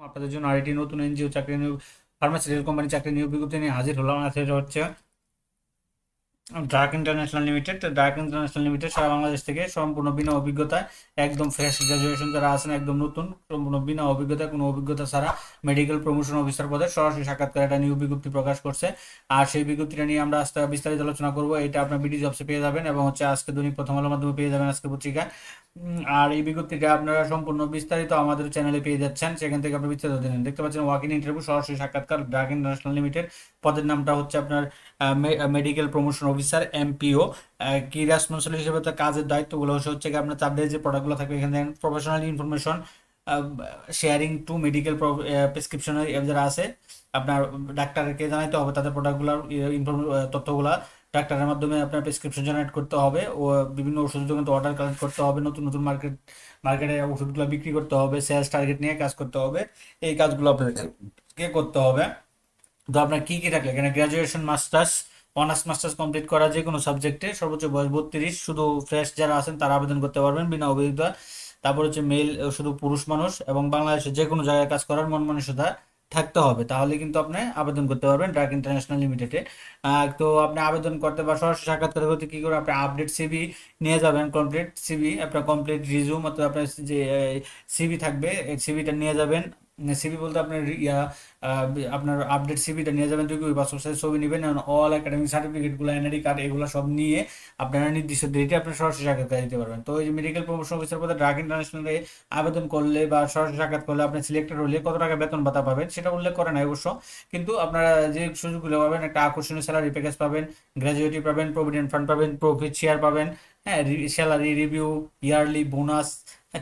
আপনাদের জন্য আরেকটি নতুন এনজিও চাকরি নিয়োগ ফার্মাসিউটিক্যাল কোম্পানি চাকরি নিয়োগ বিজ্ঞপ্তি নিয়ে হাজির হলাম। সেটা হচ্ছে ড্রাক ইন্টারন্যাশনাল লিমিটেড। ড্রাক ইন্টারন্যাশনাল লিমিটেড সারা বাংলাদেশ থেকে সম্পূর্ণ বিনা অভিজ্ঞতায়, একদম ফ্রেশ গ্রাজুয়েশন যারা আছেন, একদম নতুন, সম্পূর্ণ বিনা অভিজ্ঞতায়, কোনো অভিজ্ঞতা ছাড়া মেডিকেল প্রমোশন অফিসার পদে সরাসরি সাক্ষাৎকার একটা নিয়োগ বিজ্ঞপ্তি প্রকাশ করছে। আর সেই বিজ্ঞপ্তিটা নিয়ে আমরা আজকে বিস্তারিত আলোচনা করবো। এটা আপনার বিডি জবসে পেয়ে যাবেন এবং হচ্ছে আজকে দৈনিক প্রথম আলোর মাধ্যমে পেয়ে যাবেন, আজকে পত্রিকায়। আর এই বিজ্ঞপ্তিটা আপনারা সম্পূর্ণ বিস্তারিত আমাদের চ্যানেলে পেয়ে যাচ্ছেন, সেখান থেকে আপনি বিস্তারিত দেখেন। দেখতে পাচ্ছেন ওয়াক ইন ইন্টারভিউ, সরাসরি সাক্ষাৎকার, ড্রাগ ইন্টারন্যাশনাল লিমিটেড। পদের নামটা হচ্ছে আপনার মেডিকেল প্রমোশন অফিসার, এমপিও। কি রেসপন্সিবল হিসেবে তার কাজের দায়িত্বগুলো হচ্ছে কি আপনার তাদের যে প্রোডাক্টগুলো থাকবে এখানে professional information sharing to medical প্রেসক্রিপশনের যারা আছে, আপনার ডাক্তারকে জানাইতে হবে তাদের প্রোডাক্টগুলোর তথ্যগুলা। ডাক্তারের মাধ্যমে আপনার প্রেসক্রিপশন জেনারেট করতে হবে ও বিভিন্ন ওষুধ কিন্তু অর্ডার কালেক্ট করতে হবে, নতুন নতুন মার্কেটে ওষুধগুলো বিক্রি করতে হবে, সেলস টার্গেট নিয়ে কাজ করতে হবে। এই কাজগুলো আপনাদেরকে করতে হবে। তো আপনার কি কি থাকলে এখানে graduation, masters, honours masters complete করা যে কোনো সাবজেক্টে, সর্বোচ্চ বয়স 32, শুধু ফ্রেশ যারা আছেন তারা আবেদন করতে পারবেন বিনা অভিজ্ঞতা। তারপর হচ্ছে মেল, শুধু পুরুষ মানুষ, এবং বাংলাদেশের যে কোনো জায়গায় কাজ করার মন মানসিকতা থাকতে হবে, তাহলে কিন্তু আপনি আবেদন করতে পারবেন ড্রাগ ইন্টারন্যাশনাল লিমিটেডে। তো আপনি আবেদন করতে বা সরাসরি সাক্ষাৎকার করতে কী করে, আপনি আপডেট সিভি নিয়ে যাবেন, কমপ্লিট সিভি, আপনার কমপ্লিট রিজুম, অর্থাৎ আপনার যে সিভি থাকবে এই সিভিটা নিয়ে যাবেন। সিভি বলতে আপনার আপনার আপডেট সিভিটা নিয়ে যাবেন, 2 কপি পাসপোর্ট সাইজ ছবি নেবেন, অল একাডেমিক সার্টিফিকেটগুলো, এনআইডি কার্ড, এগুলো সব নিয়ে আপনারা নির্দিষ্ট ডেটে আপনার সরাসরি সাক্ষাৎকার দিতে পারবেন। তো এই যে মেডিকেল প্রমোশন অফিসার পদে ড্রাগ ইন্টারন্যাশনালে আবেদন করলে বা সরাসরি সাক্ষাৎ করলে আপনি সিলেক্টেড হলে কত টাকা বেতন ভাতা পাবেন সেটা উল্লেখ করে নাই অবশ্য, কিন্তু আপনারা যে সুযোগগুলো পাবেন, একটা আকর্ষণীয় স্যালারি প্যাকেজ পাবেন, গ্র্যাজুয়েটি পাবেন, প্রভিডেন্ট ফান্ড পাবেন, প্রফিট শেয়ার পাবেন, হ্যাঁ, salary review, yearly bonus,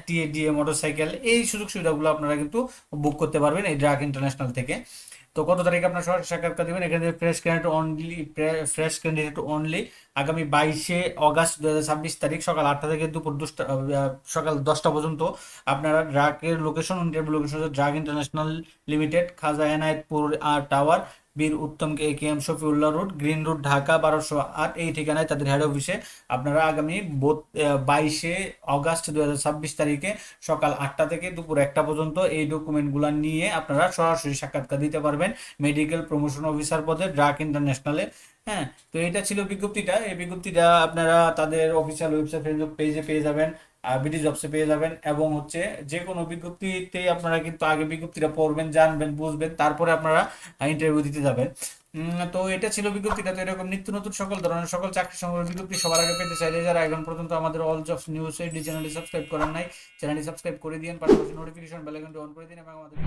TA DA, motorcycle, এই সুযোগ সুবিধাগুলো আপনারা কিন্তু বুক করতে পারবেন এই ড্রাগ ইন্টারন্যাশনাল থেকে। তো কত তারিখে আপনার সরাসরি সাক্ষাৎকার দেবেন, এখানে ফ্রেশ ক্যান্ডিডেট অনলি আগামী 22শে অগাস্ট 2026 তারিখ সকাল 8টা থেকে দুপুর 10টা, সকাল 10টা পর্যন্ত। আপনারা ড্রাগের লোকেশন, ইন্টারভিউ লোকেশন হচ্ছে ড্রাগ ইন্টারন্যাশনাল লিমিটেড, খাজা এনায়েতপুর টাওয়ার, বীর উত্তম KM Shafiullah road, green road, Dhaka 1208, এই ঠিকানায় তাদের হেড অফিসে আপনারা আগামী 22শে অগাস্ট 2026 তারিখে সকাল 8টা থেকে দুপুর 1টা পর্যন্ত এই ডকুমেন্টগুলো নিয়ে আপনারা সরাসরি সাক্ষাৎকার দিতে পারবেন মেডিকেল প্রমোশন অফিসার পদে ড্রাগ ইন্টারন্যাশনালে। হ্যাঁ, তো এটা ছিল বিজ্ঞপ্তিটা। এই বিজ্ঞপ্তিটা আপনারা তাদের অফিসিয়াল ওয়েবসাইট, ফেসবুক পেজে পেয়ে যাবেন, বিডি জবসে পেয়ে যাবেন, এবং হচ্ছে যে কোনো বিজ্ঞপ্তিতেই আপনারা কিন্তু আগে বিজ্ঞপ্তিটা পড়বেন, জানবেন, বুঝবেন, তারপরে আপনারা ইন্টারভিউ দিতে যাবেন। তো এটা ছিল বিজ্ঞপ্তিটা। তো এরকম নিত্য নতুন সকল ধরনের সকল চাকরি সংক্রান্ত বিজ্ঞপ্তি সবার আগে পেতে চাইলে যারা এখন পর্যন্ত আমাদের অল জবস নিউজ এই চ্যানেলটি সাবস্ক্রাইব করেন নাই, চ্যানেলটি সাবস্ক্রাইব করে দিন, পাশাপাশি নোটিফিকেশন বেল আইকনটি অন করে দিন এবং আমাদের